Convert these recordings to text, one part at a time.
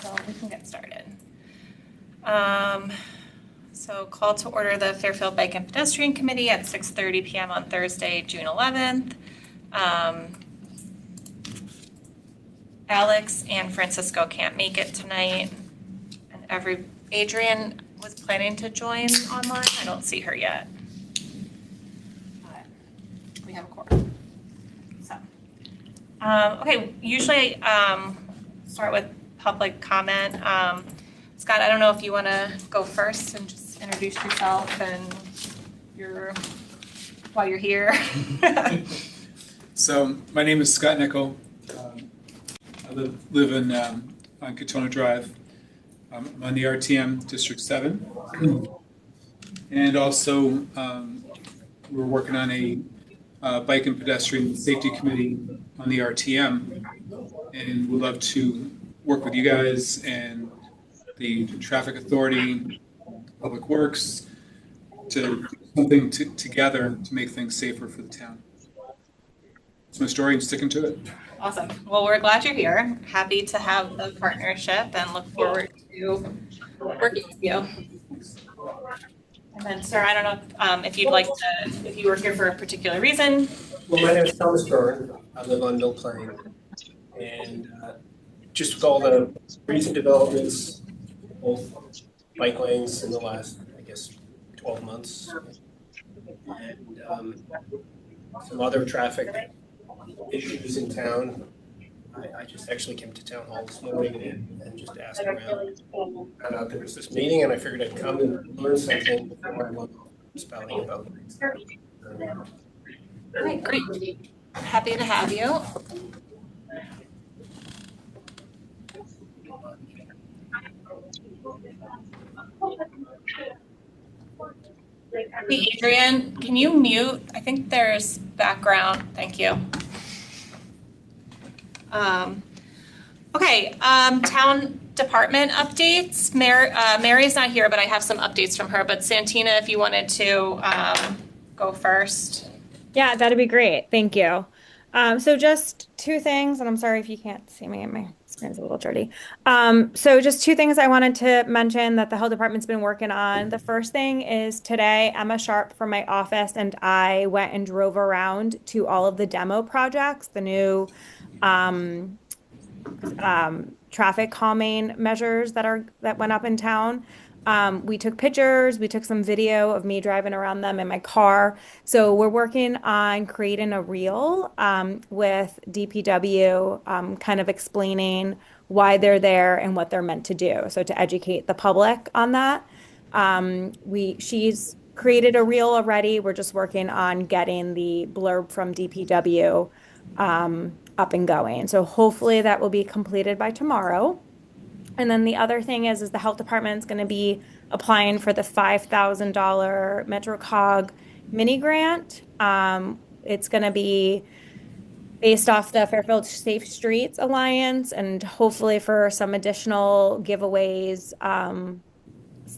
So we can get started. So call to order the Fairfield Bike and Pedestrian Committee at 6:30 p.m. on Thursday, June 11th. Alex and Francisco can't make it tonight. And Adrian was planning to join online. I don't see her yet. But we have a quorum. So, okay, usually start with public comment. Scott, I don't know if you want to go first and just introduce yourself and why you're here. So my name is Scott Nickel. I live in on Katona Drive. I'm on the RTM District 7. And also we're working on a bike and pedestrian safety committee on the RTM. And we'd love to work with you guys and the traffic authority, public works, to do something together to make things safer for the town. That's my story and sticking to it. Awesome. Well, we're glad you're here. Happy to have the partnership and look forward to working with you. And then, sir, I don't know if you'd like to, if you were here for a particular reason. Well, my name is Thomas Byrne. I live on Mill Plain. And just with all the recent developments, both bike lanes in the last, I guess, 12 months, and some other traffic issues in town. I just actually came to town hall this morning and just asked around. Found out there was this meeting, and I figured I'd come and learn something before I went spouting about it. All right, great. Happy to have you. Hey, Adrian, can you mute? I think there's background. Thank you. Okay, town department updates. Mary's not here, but I have some updates from her. But Santina, if you wanted to go first. Yeah, that'd be great. Thank you. So just two things, and I'm sorry if you can't see me. My screen's a little dirty. So just two things I wanted to mention that the health department's been working on. The first thing is today, Emma Sharp from my office and I went and drove around to all of the demo projects, the new traffic calming measures that went up in town. We took pictures, we took some video of me driving around them in my car. So we're working on creating a reel with DPW, kind of explaining why they're there and what they're meant to do. So to educate the public on that. She's created a reel already. We're just working on getting the blurb from DPW up and going. So hopefully that will be completed by tomorrow. And then the other thing is the health department is going to be applying for the $5,000 MetroCog mini grant. It's going to be based off the Fairfield Safe Streets Alliance and hopefully for some additional giveaways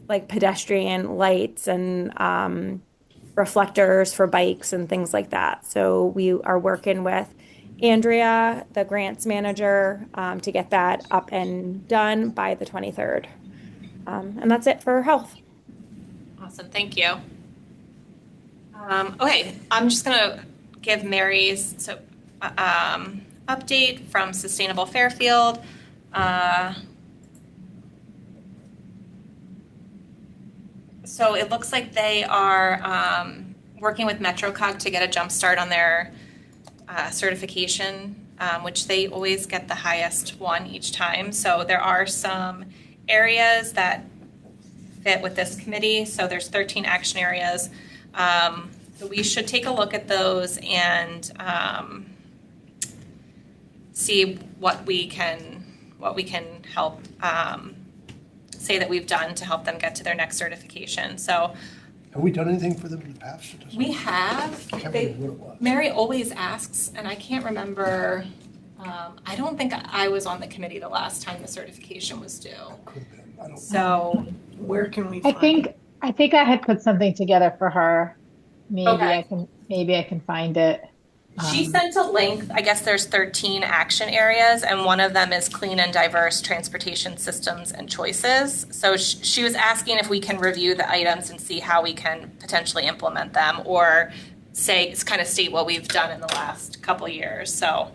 like pedestrian lights and reflectors for bikes and things like that. So we are working with Andrea, the grants manager, to get that up and done by the 23rd. And that's it for health. Awesome, thank you. Okay, I'm just gonna give Mary's update from Sustainable Fairfield. So it looks like they are working with MetroCog to get a jump start on their certification, which they always get the highest one each time. So there are some areas that fit with this committee. So there's 13 action areas. So we should take a look at those and see what we can help say that we've done to help them get to their next certification. So have we done anything for them in the past? We have. Mary always asks, and I can't remember. I don't think I was on the committee the last time the certification was due. So where can we find I think I had put something together for her. Maybe okay. I can find it. She sent a link. I guess there's 13 action areas, and one of them is clean and diverse transportation systems and choices. So she was asking if we can review the items and see how we can potentially implement them, or kind of state what we've done in the last couple years. So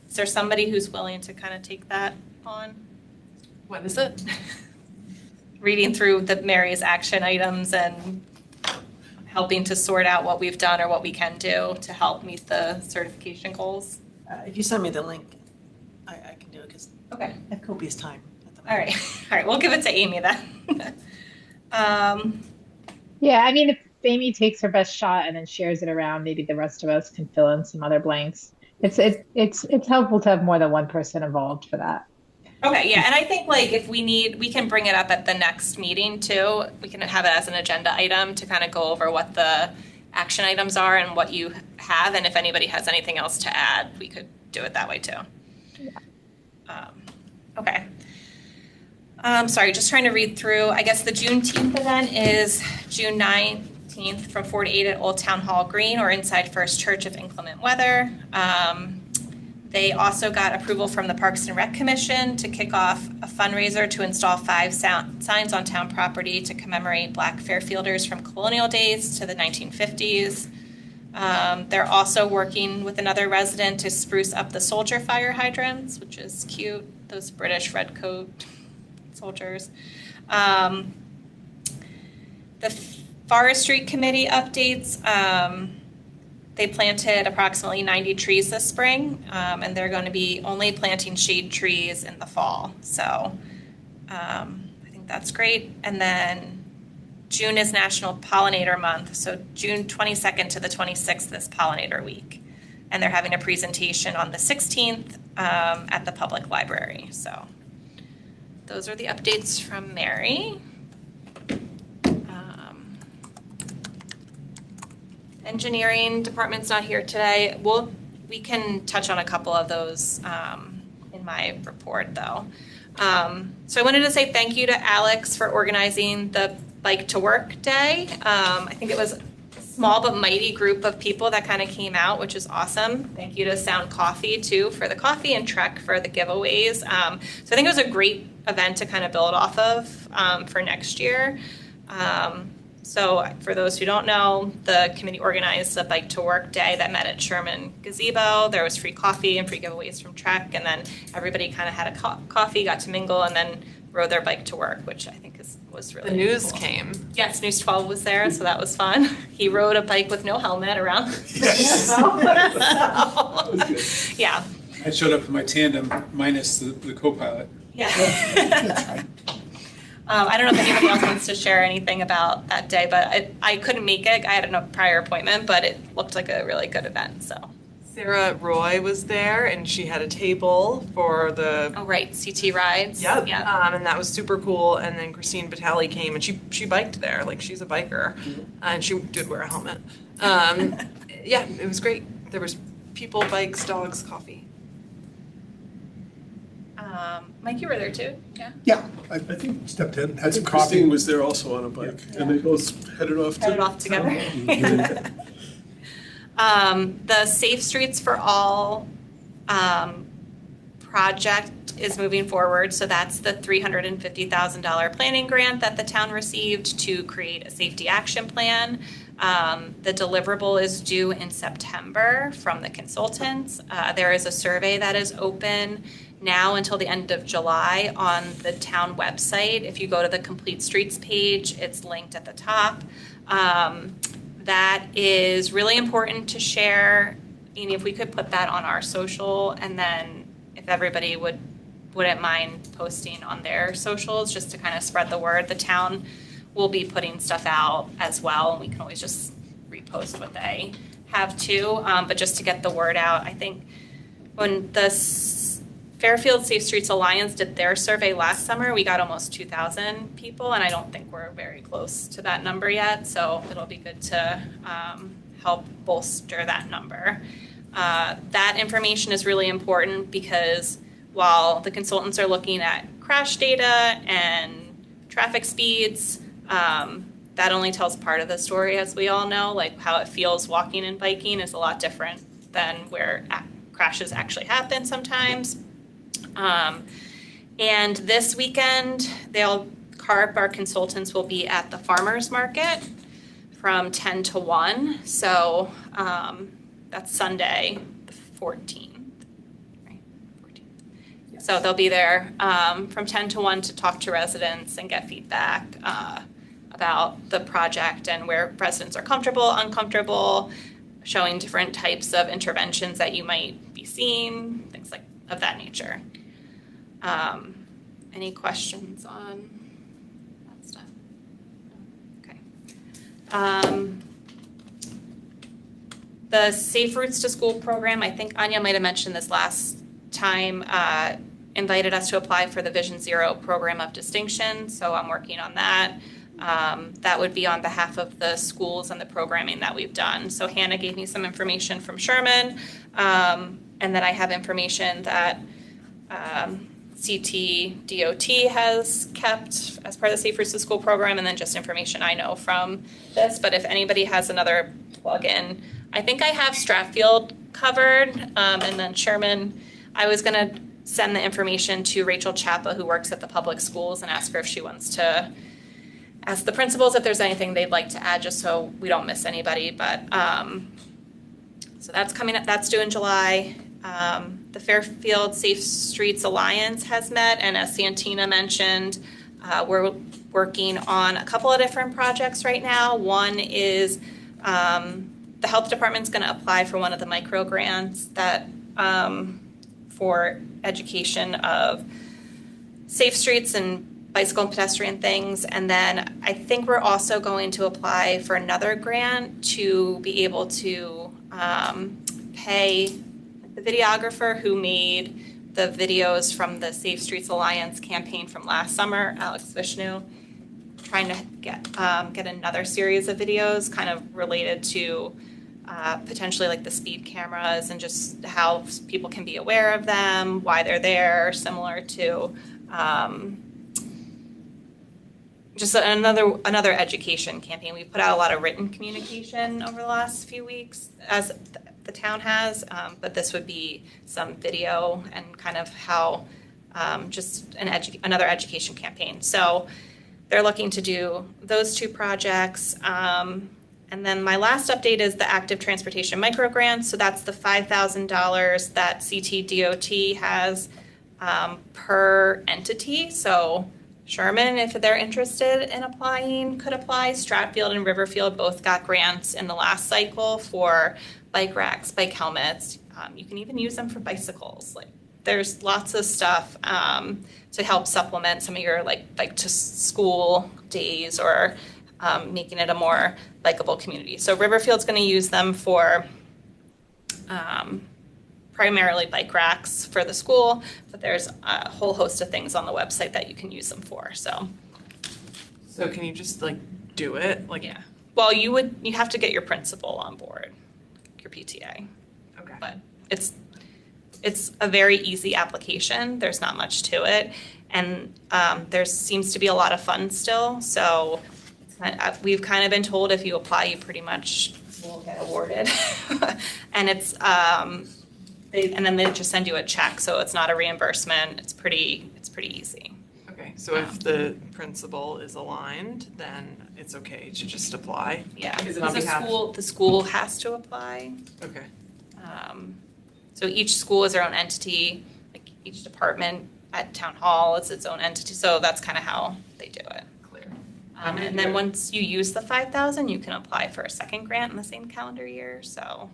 is there somebody who's willing to kind of take that on? What is it? Reading through the Mary's action items and helping to sort out what we've done or what we can do to help meet the certification goals. If you send me the link, I can do it because Okay. I have copious time at the All moment. right, we'll give it to Amy then. Yeah, I mean, if Amy takes her best shot and then shares it around, maybe the rest of us can fill in some other blanks. It's helpful to have more than one person involved for that. Okay, yeah, and I think like if we can bring it up at the next meeting too. We can have it as an agenda item to kind of go over what the action items are and what you have, and if anybody has anything else to add, we could do it that way too. Okay. Sorry, just trying to read through. I guess the Juneteenth event is June 19th from 4 to 8 at Old Town Hall Green or inside First Church of Inclement Weather. They also got approval from the Parks and Rec Commission to kick off a fundraiser to install 5 signs on town property to commemorate Black Fairfielders from colonial days to the 1950s. They're also working with another resident to spruce up the soldier fire hydrants, which is cute, those British red coat soldiers. The Forestry Committee updates. They planted approximately 90 trees this spring, and they're going to be only planting shade trees in the fall. So I think that's great. And then June is National Pollinator Month. So June 22nd to the 26th is Pollinator Week. And they're having a presentation on the 16th at the public library. So those are the updates from Mary. Engineering department's not here today. We can touch on a couple of those in my report though. So I wanted to say thank you to Alex for organizing the Bike to Work Day. I think it was a small but mighty group of people that kind of came out, which is awesome. Thank you to Sound Coffee too for the coffee and Trek for the giveaways. So I think it was a great event to kind of build off of for next year. So for those who don't know, the committee organized a Bike to Work Day that met at Sherman Gazebo. There was free coffee and free giveaways from Trek, and then everybody kind of had a coffee, got to mingle, and then rode their bike to work, which I think was really The news cool. came. Yes, News 12 was there, so that was fun. He rode a bike with no helmet around. Yeah. I showed up in my tandem minus the co-pilot. Yeah. I don't know if anybody else wants to share anything about that day, but I couldn't make it. I had a prior appointment, but it looked like a really good event. So. Sarah Roy was there, and she had a table for the. Oh right, CT rides. Yep. Yeah. And that was super cool. And then Christine Batali came, and she biked there. Like she's a biker, and she did wear a helmet. Yeah, it was great. There was people, bikes, dogs, coffee. Mike, you were there too. Yeah. Yeah, I think stepped in, had some Christine coffee. was there also on a bike, and they both headed off to. Headed off together. The Safe Streets for All project is moving forward. So that's the $350,000 planning grant that the town received to create a safety action plan. The deliverable is due in September from the consultants. There is a survey that is open now until the end of July on the town website. If you go to the Complete Streets page, it's linked at the top. That is really important to share. And if we could put that on our social, and then if everybody wouldn't mind posting on their socials just to kind of spread the word. The town will be putting stuff out as well, and we can always just repost what they have too. But just to get the word out, I think when the Fairfield Safe Streets Alliance did their survey last summer, we got almost 2,000 people, and I don't think we're very close to that number yet, so it'll be good to help bolster that number. That information is really important because while the consultants are looking at crash data and traffic speeds, that only tells part of the story, as we all know. Like how it feels walking and biking is a lot different than where crashes actually happen sometimes. And this weekend, CARP, our consultants, will be at the farmers market from 10 to 1. So that's Sunday, the 14th. Right? 14th. Yes. So they'll be there from 10 to 1 to talk to residents and get feedback about the project and where residents are comfortable, uncomfortable, showing different types of interventions that you might be seeing, things like of that nature. Any questions on that stuff? Okay. The Safe Routes to School program, I think Anya might have mentioned this last time, invited us to apply for the Vision Zero program of distinction. So I'm working on that. That would be on behalf of the schools and the programming that we've done. So Hannah gave me some information from Sherman, and then I have information that CT DOT has kept as part of the Safe Routes to School program, and then just information I know from this. But if anybody has another plug-in, I think I have Stratfield covered, and then Sherman, I was going to send the information to Rachel Chapa, who works at the public schools, and ask her if she wants to ask the principals if there's anything they'd like to add, just so we don't miss anybody. But so that's coming up. That's due in July. The Fairfield Safe Streets Alliance has met, and as Santina mentioned, we're working on a couple of different projects right now. One is the health department's going to apply for one of the micro grants that for education of safe streets and bicycle and pedestrian things. And then I think we're also going to apply for another grant to be able to pay the videographer who made the videos from the Safe Streets Alliance campaign from last summer, Alex Vishnu, trying to get another series of videos kind of related to potentially like the speed cameras and just how people can be aware of them, why they're there, similar to just another education campaign. We've put out a lot of written communication over the last few weeks, as the town has, but this would be some video and kind of how just another education campaign. So they're looking to do those two projects. And then my last update is the active transportation microgrant. So that's the $5,000 that CTDOT has per entity. So Sherman, if they're interested in applying, could apply. Stratfield and Riverfield both got grants in the last cycle for bike racks, bike helmets. You can even use them for bicycles. Like, there's lots of stuff to help supplement some of your like to school days or making it a more bikeable community. So Riverfield's going to use them for primarily bike racks for the school, but there's a whole host of things on the website that you can use them for. So can you just like do it? Like, yeah. Well, you have to get your principal on board, your PTA. Okay. But it's a very easy application. There's not much to it, and there seems to be a lot of fun still. So we've kind of been told if you apply, you pretty much will get awarded, and it's and then they just send you a check, so it's not a reimbursement. It's pretty easy. Okay, so if the principal is aligned, then it's okay to just apply. Yeah, Is it on behalf? The school has to apply. Okay. So each school is their own entity. Like each department at town hall is its own entity. So that's kind of how they do it. Clear. And then once you use the $5,000, you can apply for a second grant in the same calendar year. So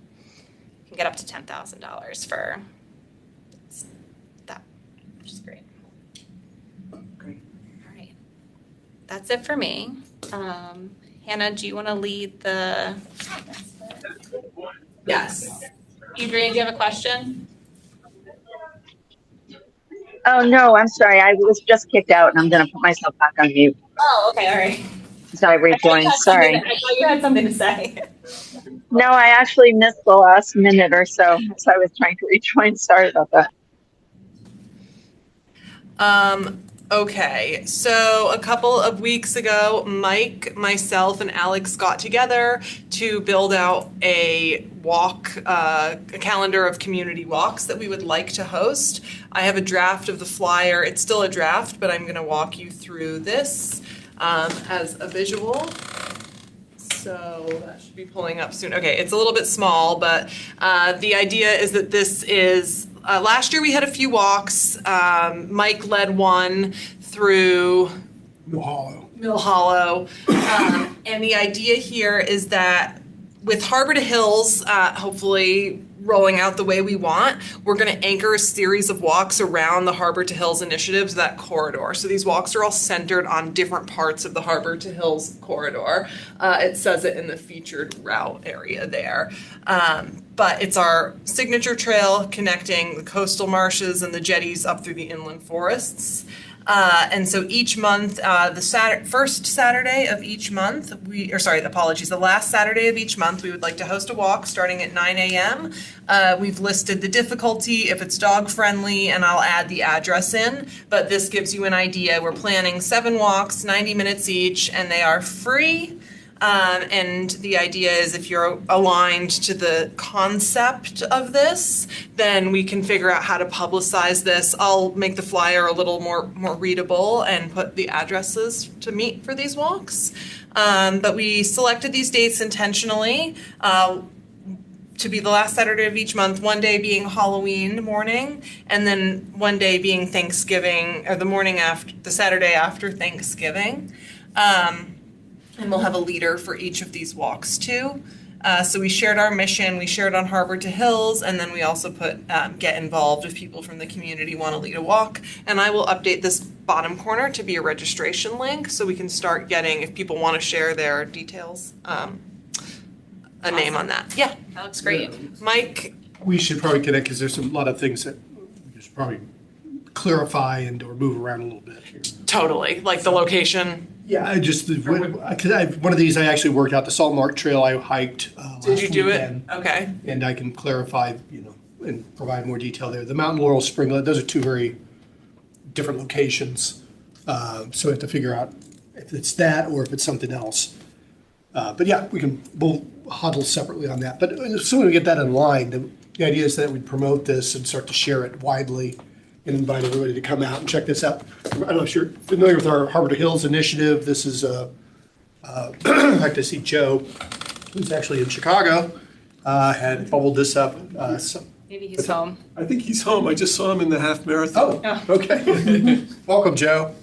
you can get up to $10,000 for that, which is great. Great. All right, that's it for me. Hannah, do you want to lead the? Yes. Adrian, do you have a question? Oh, no, I'm sorry. I was just kicked out and I'm going to put myself back on mute. Oh, okay, all right. So I rejoined. Sorry. I thought you had something to say. No, I actually missed the last minute or so. So I was trying to rejoin. Sorry about that. Okay, so a couple of weeks ago, Mike, myself, and Alex got together to build out a calendar of community walks that we would like to host. I have a draft of the flyer. It's still a draft, but I'm going to walk you through this as a visual. So that should be pulling up soon. Okay, it's a little bit small, but the idea is that this is, last year we had a few walks. Mike led one through Mill Hollow. And the idea here is that with Harbor to Hills, hopefully rolling out the way we want, we're going to anchor a series of walks around the Harbor to Hills initiatives, that corridor. So these walks are all centered on different parts of the Harbor to Hills corridor. It says it in the featured route area there. But it's our signature trail connecting the coastal marshes and the jetties up through the inland forests. And so each month, the first Saturday of each month, the last Saturday of each month, we would like to host a walk starting at 9 a.m. We've listed the difficulty, if it's dog friendly, and I'll add the address in, but this gives you an idea. We're planning 7 walks, 90 minutes each, and they are free. And the idea is if you're aligned to the concept of this, then we can figure out how to publicize this. I'll make the flyer a little more readable and put the addresses to meet for these walks. But we selected these dates intentionally to be the last Saturday of each month, one day being Halloween morning, and then one day being Thanksgiving, or the Saturday after Thanksgiving. And we'll have a leader for each of these walks too. So we shared our mission, we shared on Harbor to Hills, and then we also put get involved if people from the community want to lead a walk. And I will update this bottom corner to be a registration link so we can start getting, if people want to share their details, a name on that. Yeah. That looks great. Mike? We should probably connect because there's a lot of things that we should probably clarify or move around a little bit here. Totally, like the location. Yeah, one of these I actually worked out, the Salt Mark Trail I hiked last Did you do weekend, it? Okay. and I can clarify, and provide more detail there. The Mountain Laurel Spring, those are 2 very different locations. So we have to figure out if it's that or if it's something else. But yeah, we'll huddle separately on that. But as soon as we get that in line, the idea is that we promote this and start to share it widely and invite everybody to come out and check this out. I don't know if you're familiar with our Harbor to Hills initiative. This is, in fact, I see Joe, who's actually in Chicago, had bubbled this up. Maybe he's home. I think he's home. I just saw him in the half marathon. Oh, okay. Welcome, Joe.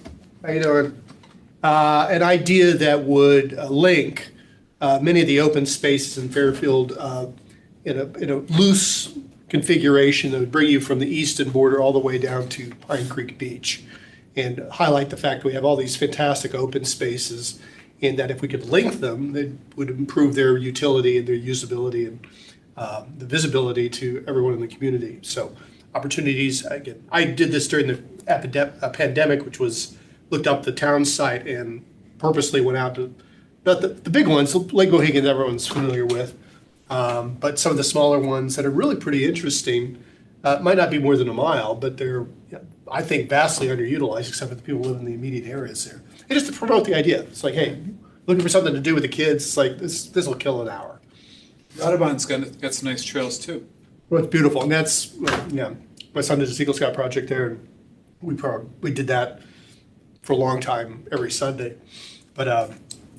How you doing? An idea that would link many of the open spaces in Fairfield in a loose configuration that would bring you from the eastern border all the way down to Pine Creek Beach, and highlight the fact we have all these fantastic open spaces, and that if we could link them, it would improve their utility and their usability and the visibility to everyone in the community. So opportunities, again, I did this during the pandemic, which was looked up the town site and purposely went out to, not the big ones, Lake Mohegan everyone's familiar with, but some of the smaller ones that are really pretty interesting, might not be more than a mile, but they're, I think, vastly underutilized, except for the people who live in the immediate areas there. And just to promote the idea, it's like, hey, looking for something to do with the kids, it's like, this will kill an hour. Audubon's got some nice trails too. Well, it's beautiful, and that's, my son did a Eagle Scout project there, and we did that for a long time every Sunday. But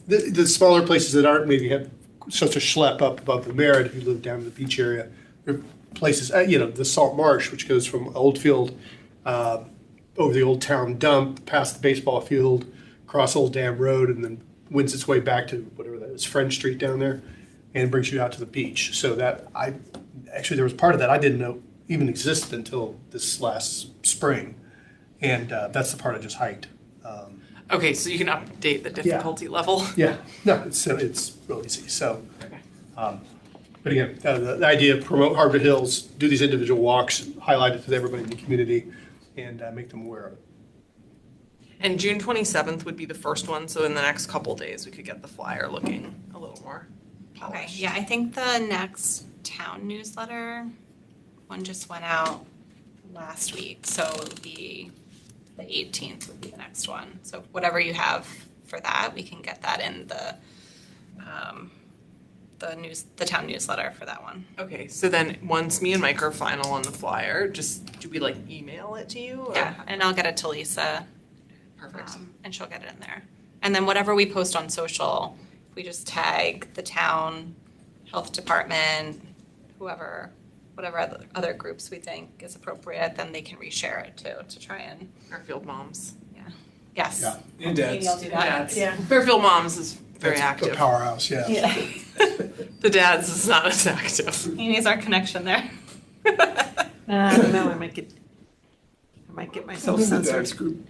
the smaller places that aren't maybe have such a schlep up above the Merritt, if you live down in the beach area, there are places, the Salt Marsh, which goes from Oldfield over the Old Town Dump, past the baseball field, across Old Dam Road, and then wins its way back to whatever that is, French Street down there, and brings you out to the beach. So that there was part of that I didn't know even existed until this last spring, and that's the part I just hiked. Okay, so you can update the difficulty level. Yeah, no, it's real easy. So, but again, the idea of promote Harbor Hills, do these individual walks, highlight it to everybody in the community, and make them aware of it. And June 27th would be the first one, so in the next couple days we could get the flyer looking a little more polished. Okay, yeah, I think the next town newsletter one just went out last week, so it would be the 18th would be the next one. So whatever you have for that, we can get that in the town newsletter for that one. Okay, so then once me and Mike are final on the flyer, just do we like email it to you? Or? Yeah, and I'll get it to Lisa. Perfect. And she'll get it in there. And then whatever we post on social, we just tag the town, health department, whoever, whatever other groups we think is appropriate, then they can reshare it too, to try and, Fairfield moms. yes. Yeah, and Maybe I'll dads. do that. Yeah. Fairfield moms is very That's active. a powerhouse, yeah. Yeah. The dads is not as active. He needs our connection there. I don't know, I might get myself censored. Dad's group.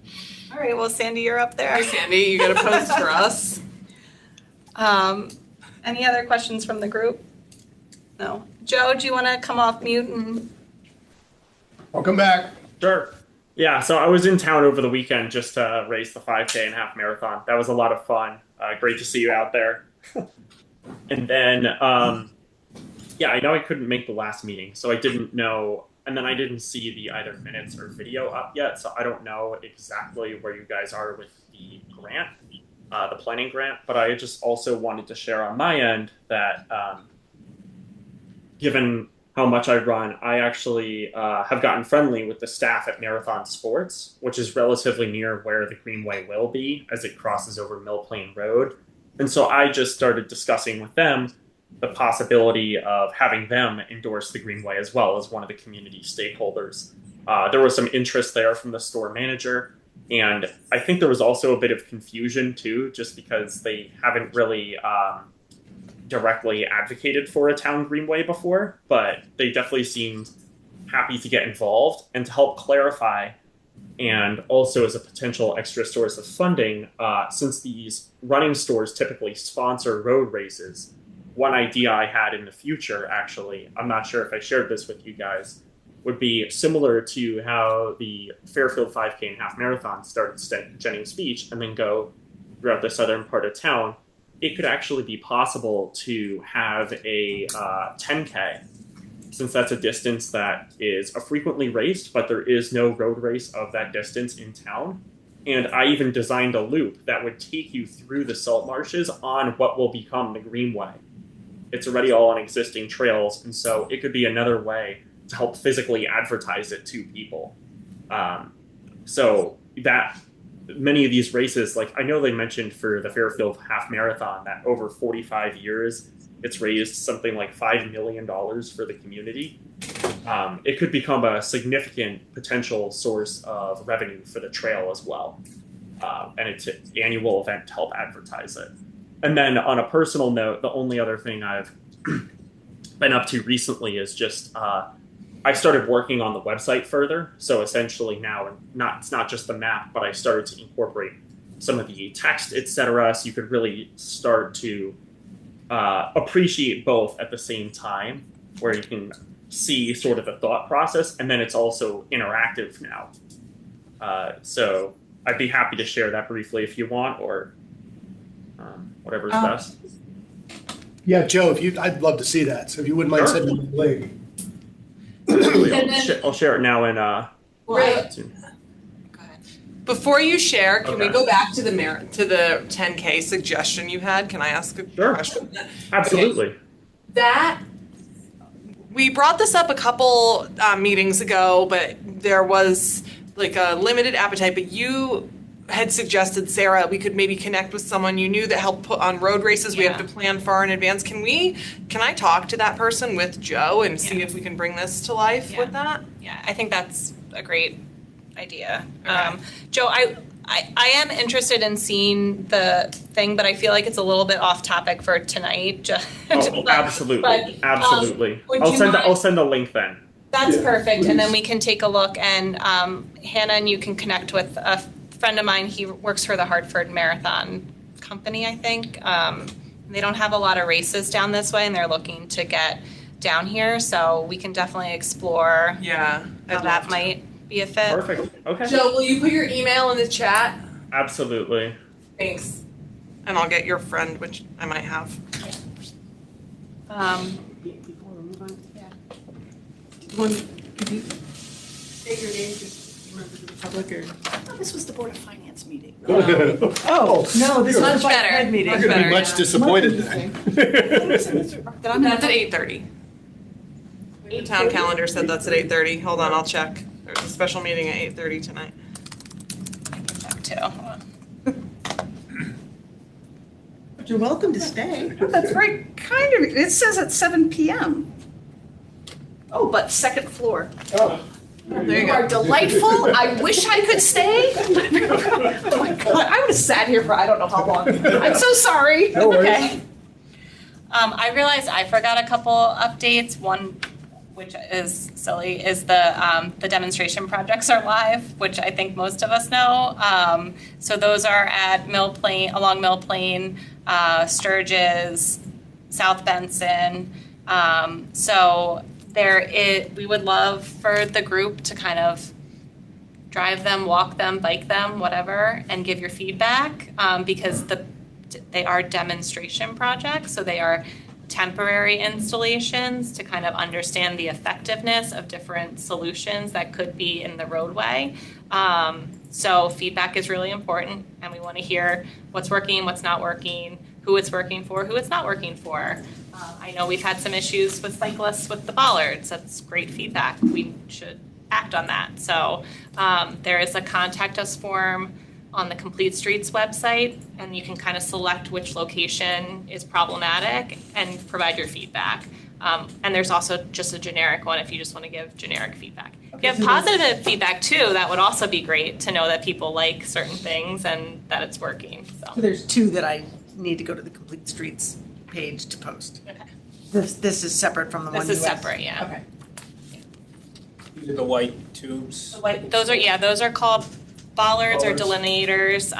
All right, well, Sandy, you're up there. Hi, Sandy, you got a post for us? Any other questions from the group? No. Joe, do you want to come off mute and? Welcome back. Sure. Yeah, so I was in town over the weekend just to race the 5K and half marathon. That was a lot of fun. Great to see you out there. And then, yeah, I know I couldn't make the last meeting, so I didn't know. And then I didn't see the either minutes or video up yet, so I don't know exactly where you guys are with the grant, the planning grant. But I just also wanted to share on my end that given how much I run, I actually have gotten friendly with the staff at Marathon Sports, which is relatively near where the Greenway will be as it crosses over Mill Plain Road. And so I just started discussing with them the possibility of having them endorse the Greenway as well as one of the community stakeholders. There was some interest there from the store manager, and I think there was also a bit of confusion too, just because they haven't really directly advocated for a town greenway before, but they definitely seemed happy to get involved and to help clarify, and also as a potential extra source of funding, since these running stores typically sponsor road races. One idea I had in the future, actually, I'm not sure if I shared this with you guys, would be similar to how the Fairfield 5K and half marathon started Jennings Beach and then go throughout the southern part of town. It could actually be possible to have a 10K, since that's a distance that is frequently raced, but there is no road race of that distance in town. And I even designed a loop that would take you through the salt marshes on what will become the Greenway. It's already all on existing trails, and so it could be another way to help physically advertise it to people. So that many of these races, like I know they mentioned for the Fairfield half marathon that over 45 years, it's raised something like $5 million for the community. It could become a significant potential source of revenue for the trail as well. And it's an annual event to help advertise it. And then on a personal note, the only other thing I've been up to recently is just I started working on the website further. So essentially now, it's not just the map, but I started to incorporate some of the text, etc. So you could really start to appreciate both at the same time, where you can see sort of the thought process, and then it's also interactive now. So I'd be happy to share that briefly if you want, or whatever's best. Yeah, Joe, I'd love to see that. So if you wouldn't mind Sure. sending me the link. I'll share it now in Right. soon. Go ahead. Before you share, can we Okay. go back to the 10K suggestion you had? Can I ask a Sure. question? Absolutely. That we brought this up a couple meetings ago, but there was like a limited appetite. But you had suggested, Sarah, we could maybe connect with someone you knew that helped put on road races. We have to plan far in advance. Can I talk to that person with Joe and see if we can bring this to life with that? Yeah, I think that's a great idea. Okay. Joe, I am interested in seeing the thing, but I feel like it's a little bit off topic for tonight. Oh, absolutely, but, absolutely. would I'll you send mind- I'll send a link then. That's Yeah, perfect, and then please. we can take a look, and Hannah and you can connect with a friend of mine. He works for the Hartford Marathon Company, I think. They don't have a lot of races down this way, and they're looking to get down here, so we can definitely explore Yeah. how that might be a fit. Perfect. Okay. Joe, will you put your email in the chat? Absolutely. Thanks. And I'll get your friend, which I might have. Could you state your name, just Public or? This was the Board of Finance meeting. Oh, no, this Much was like better. Ed meeting. I'm going to be better, much yeah. disappointed then. That's at 8:30. The town calendar said that's at 8:30. Hold on, I'll check. There's a special meeting at 8:30 tonight. I can check too. Hold on. But you're welcome to stay. That's right, kind of, it says at 7 PM. Oh, but second floor. Oh, There you You are go. delightful. I wish I could stay. Oh my God, I would have sat here for I don't know how long. I'm so sorry. No worries. Okay. I realized I forgot a couple updates. One, which is silly, is the demonstration projects are live, which I think most of us know. So those are at Mill Plain, along Mill Plain, Sturgis, South Benson. So we would love for the group to kind of drive them, walk them, bike them, whatever, and give your feedback, because they are demonstration projects, so they are temporary installations to kind of understand the effectiveness of different solutions that could be in the roadway. So feedback is really important, and we want to hear what's working, what's not working, who it's working for, who it's not working for. I know we've had some issues with cyclists with the bollards. That's great feedback. We should act on that. So there is a contact us form on the Complete Streets website, and you can kind of select which location is problematic and provide your feedback. And there's also just a generic one if you just want to give generic feedback. If you have positive feedback too, that would also be great to know that people like certain things and that it's working. So So there's two that I need to go to the Complete Streets page to post. okay. This is separate from the one. This is you asked. separate, yeah. Okay. These are the white tubes. Those are called bollards or Bollards. delineators,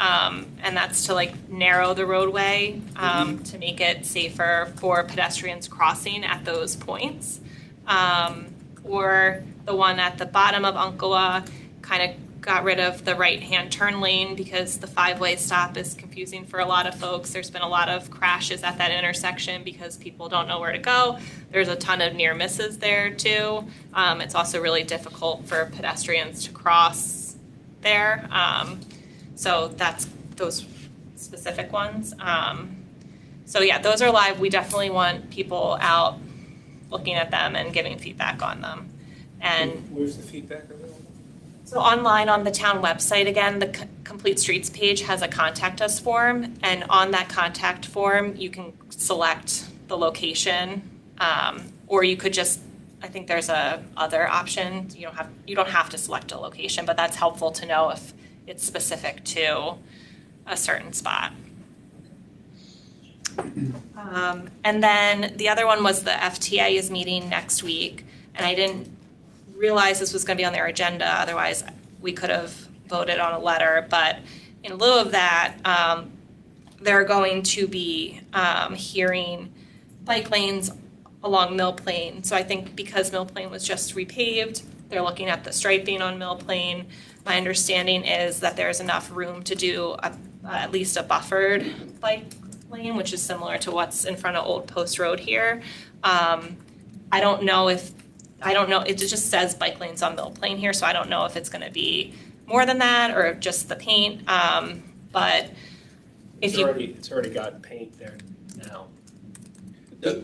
and that's to like narrow the roadway to make it safer for pedestrians crossing at those points. Or the one at the bottom of Umpqua kind of got rid of the right-hand turn lane because the five-way stop is confusing for a lot of folks. There's been a lot of crashes at that intersection because people don't know where to go. There's a ton of near misses there too. It's also really difficult for pedestrians to cross there. So that's those specific ones. So yeah, those are live. We definitely want people out looking at them and giving feedback on them. And Where's the feedback available? so online on the town website, again, the Complete Streets page has a contact us form, and on that contact form, you can select the location, or you could just, I think there's a other option. You don't have to select a location, but that's helpful to know if it's specific to a certain spot. And then the other one was the FTA is meeting next week, and I didn't realize this was going to be on their agenda. Otherwise, we could have voted on a letter. But in lieu of that, they're going to be hearing bike lanes along Mill Plain. So I think because Mill Plain was just repaved, they're looking at the striping on Mill Plain. My understanding is that there's enough room to do at least a buffered bike lane, which is similar to what's in front of Old Post Road here. I don't know, it just says bike lanes on Mill Plain here, so I don't know if it's gonna be more than that or just the paint, but if It's already got paint there now.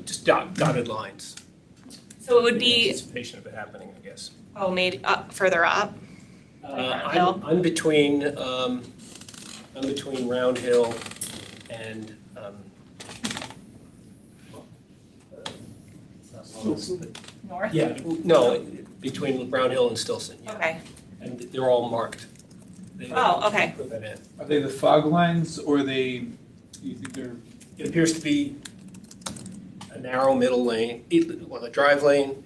Just dotted lines. so it would In be, anticipation of it happening, I guess. maybe further up. Round Hill? I'm between Round Hill and, North? yeah, no, between Round Hill and Stilson, yeah. Okay, And they're all marked. They okay. Put that in. Are they the fog lines or you think they're, It appears to be a narrow middle lane, a drive lane,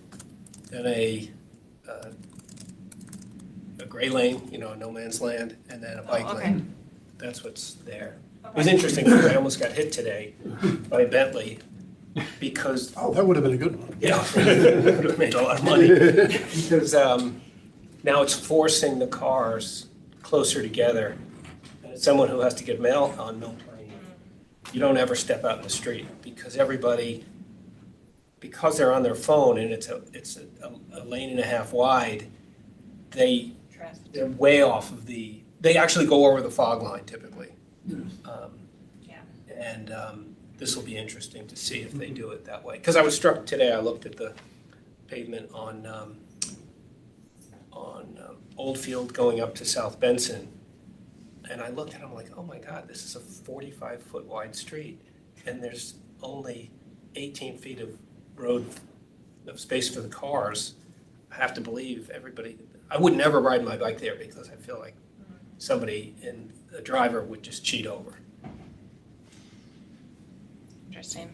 and a gray lane, no man's land, and then a bike okay. lane. That's what's there. It was interesting, because I almost got hit today by Bentley because, Oh, that would have been a good one. yeah, would have made a lot of money. Because now it's forcing the cars closer together. And as someone who has to get mail on Mill Plain, you don't ever step out in the street because because they're on their phone and it's a lane and a half wide, they they're way off of they actually go over the fog line typically. Yeah. And this will be interesting to see if they do it that way. Because I was struck today, I looked at the pavement on Oldfield going up to South Benson. And I looked at it, I'm like, oh my God, this is a 45-foot wide street. And there's only 18 feet of road, of space for the cars. I have to believe everybody, I would never ride my bike there because I feel like somebody a driver would just cheat over. Interesting.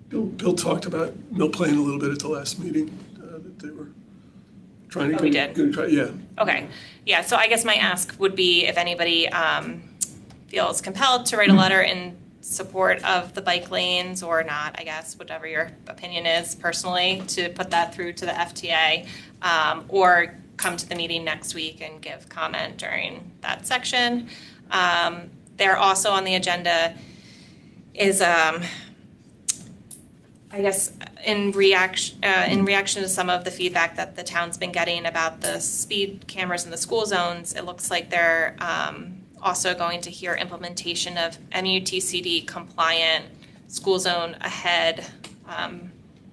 Bill talked about Mill Plain a little bit at the last meeting, that they were trying to. Oh, we did? Yeah. Okay, yeah, so I guess my ask would be if anybody feels compelled to write a letter in support of the bike lanes or not, I guess, whatever your opinion is personally, to put that through to the FTA, or come to the meeting next week and give comment during that section. They're also on the agenda is, I guess, in reaction to some of the feedback that the town's been getting about the speed cameras in the school zones, it looks like they're also going to hear implementation of MUTCD compliant school zone ahead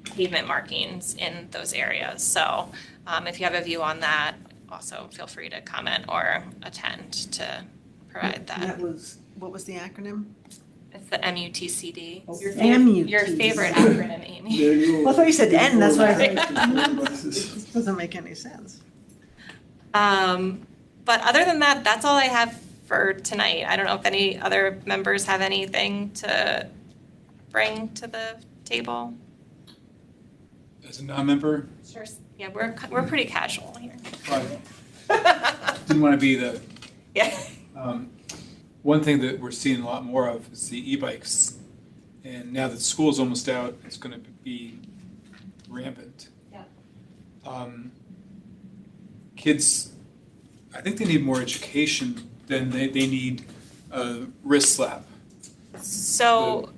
pavement markings in those areas. So if you have a view on that, also feel free to comment or attend to provide that. What was the acronym? It's the MUTCD. Oh, Your MUTCD. favorite acronym, Amy. Well, I thought you said N, that's why I thought, this doesn't make any sense. But other than that, that's all I have for tonight. I don't know if any other members have anything to bring to the table. As a non-member, Sure. Yeah, we're pretty casual here. didn't want to be the, Yeah. one thing that we're seeing a lot more of is the e-bikes. And now that school's almost out, it's going to be rampant. Yeah. Kids, I think they need more education than they need a wrist slap. So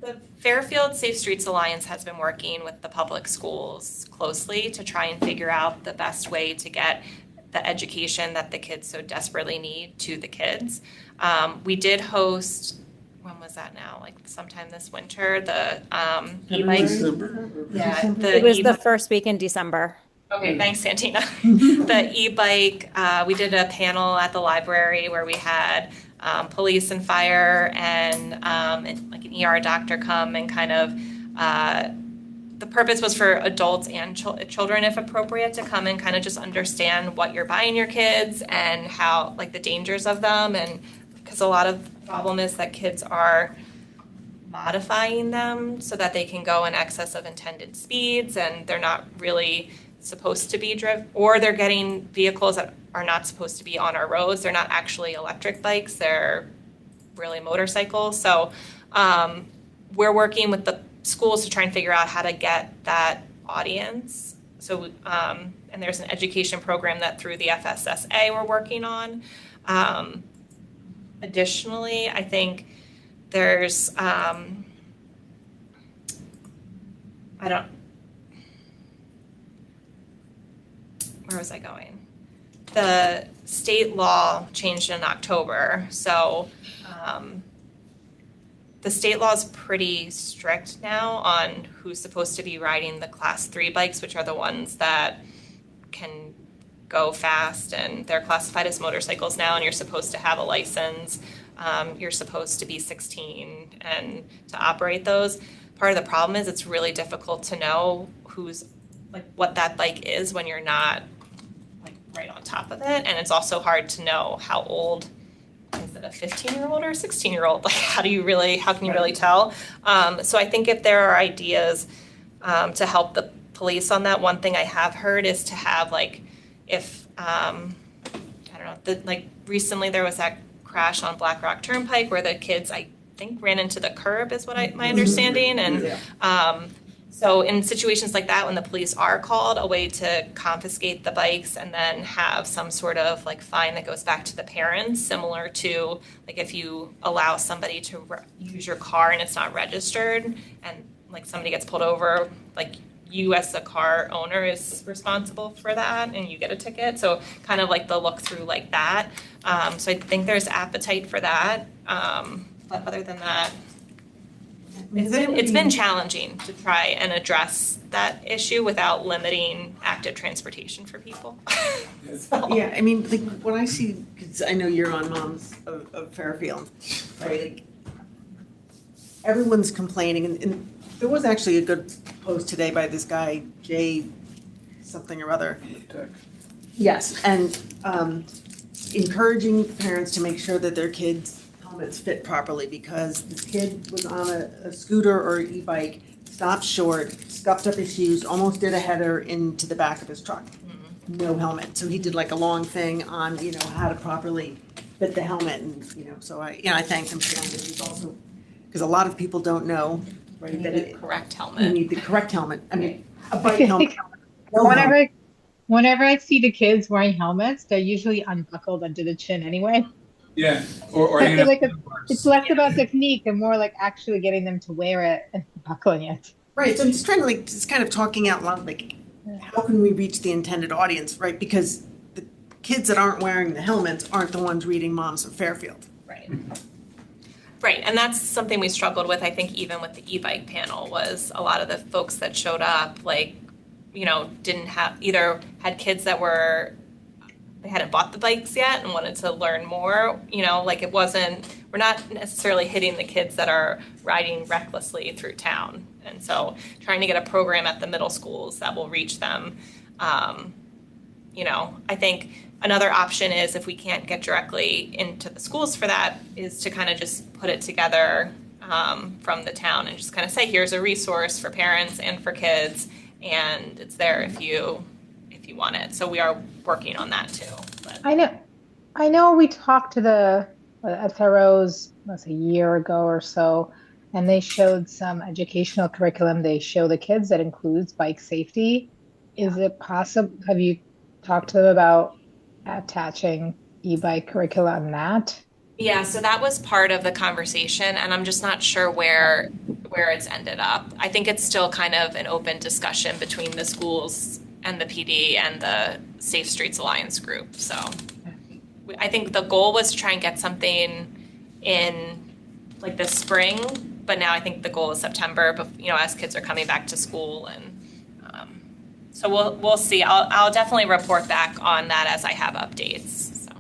the Fairfield Safe Streets Alliance has been working with the public schools closely to try and figure out the best way to get the education that the kids so desperately need to the kids. We did host, when was that now? Like sometime this winter, the e-bike. Yeah, It was the first week in December. Okay, thanks, Santina. The e-bike, we did a panel at the library where we had police and fire and like an ER doctor come and kind of, the purpose was for adults and children, if appropriate, to come and kind of just understand what you're buying your kids and how, like, the dangers of them. And because a lot of the problem is that kids are modifying them so that they can go in excess of intended speeds, and they're not really supposed to be driven, or they're getting vehicles that are not supposed to be on our roads. They're not actually electric bikes, they're really motorcycles. So we're working with the schools to try and figure out how to get that audience. So and there's an education program that through the FSSA we're working on. Additionally, I think there's where was I going? The state law changed in October, so the state law is pretty strict now on who's supposed to be riding the class 3 bikes, which are the ones that can go fast, and they're classified as motorcycles now, and you're supposed to have a license. You're supposed to be 16 and to operate those. Part of the problem is it's really difficult to know who's, like, what that bike is when you're not, like, right on top of it, and it's also hard to know how old. Is it a 15-year-old or a 16-year-old? Like, how can you really tell? So I think if there are ideas to help the police on that, one thing I have heard is to have, like, if, I don't know, like recently there was that crash on Black Rock Turnpike where the kids, I think, ran into the curb is what my understanding. And so in situations like that, when the police are called, a way to confiscate the bikes and then have some sort of, like, fine that goes back to the parents, similar to, like, if you allow somebody to use your car and it's not registered and, like, somebody gets pulled over, like, you as the car owner is responsible for that and you get a ticket. So kind of like the look through like that. So I think there's appetite for that. But other than that, it's been challenging to try and address that issue without limiting active transportation for people. So. Yeah, I mean, like when I see, because I know you're on Moms of Fairfield, right? Like, everyone's complaining, and there was actually a good post today by this guy, Jay something or other. Yes, and encouraging parents to make sure that their kids' helmets fit properly, because this kid was on a scooter or e-bike, stopped short, scuffed up his shoes, almost did a header into the back of his truck. No helmet. So he did like a long thing on, how to properly fit the helmet, and, so I thanked him for that. But he's also, because a lot of people don't know, right? You need the correct You helmet. need the correct helmet. I mean, a bike helmet. No Whenever I see the kids wearing helmets, they're usually unbuckled under the chin anyway. Yeah, or I hanging feel up like on the bars. it's less about technique and more like actually getting them to wear it and buckling it. Right, so I'm just trying to just kind of talking out loud, like, how can we reach the intended audience, right? Because the kids that aren't wearing the helmets aren't the ones reading Moms of Fairfield. Right. Right, and that's something we struggled with, I think, even with the e-bike panel, was a lot of the folks that showed up, didn't have, either had kids that they hadn't bought the bikes yet and wanted to learn more, we're not necessarily hitting the kids that are riding recklessly through town. And so trying to get a program at the middle schools that will reach them. I think another option is, if we can't get directly into the schools for that, is to kind of just put it together from the town and just kind of say, here's a resource for parents and for kids, and it's there if you want it. So we are working on that too. But. I know we talked to the SROs a year ago or so, and they showed some educational curriculum they show the kids that includes bike safety. Is it possible, have you talked to them about attaching e-bike curricula on that? Yeah, so that was part of the conversation, and I'm just not sure where it's ended up. I think it's still kind of an open discussion between the schools and the PD and the Safe Streets Alliance group. So I think the goal was to try and get something in like the spring, but now I think the goal is September, but as kids are coming back to school, and so we'll see. I'll definitely report back on that as I have updates. So.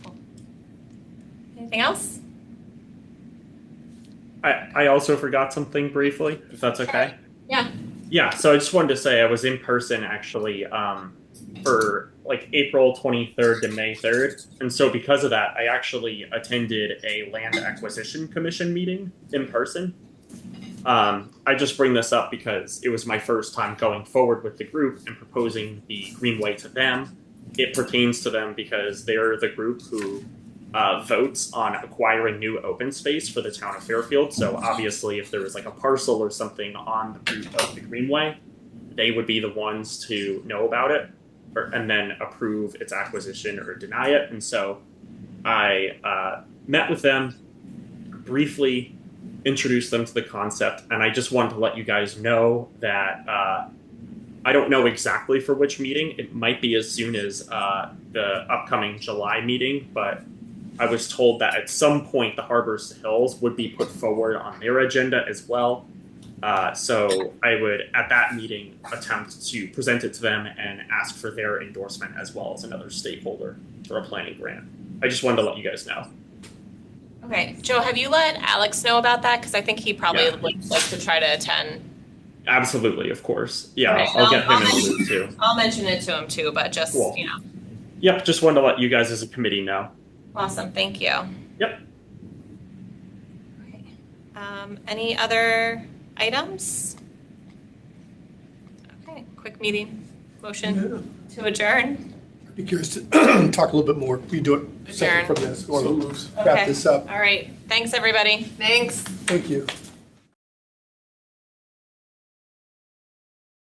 Cool. Anything else? I also forgot something briefly, if that's okay. Yeah. Yeah, so I just wanted to say I was in person actually for like April 23rd to May 3rd. And so because of that, I actually attended a Land Acquisition Commission meeting in person. I just bring this up because it was my first time going forward with the group and proposing the Greenway to them. It pertains to them because they're the group who votes on acquiring new open space for the town of Fairfield. So obviously if there was like a parcel or something on the route of the Greenway, they would be the ones to know about it and then approve its acquisition or deny it. And so I met with them, briefly introduced them to the concept, and I just wanted to let you guys know that I don't know exactly for which meeting. It might be as soon as the upcoming July meeting, but I was told that at some point the Harbors Hills would be put forward on their agenda as well. So I would, at that meeting, attempt to present it to them and ask for their endorsement as well as another stakeholder for a planning grant. I just wanted to let you guys know. Okay, Joe, have you let Alex know about that? Because I think he probably would like to try to attend. Absolutely, of course. Yeah, Right. I'll get him in the loop too. I'll mention it to him too, but just, Cool. Yep, just wanted to let you guys as a committee know. Awesome, thank you. Yep. Okay. Any other items? Okay, quick meeting. Motion to adjourn. I'd be curious to talk a little bit more. We do it separate Adjourn. from this. Or So moves. wrap this up. All right, thanks, everybody. Thanks. Thank you.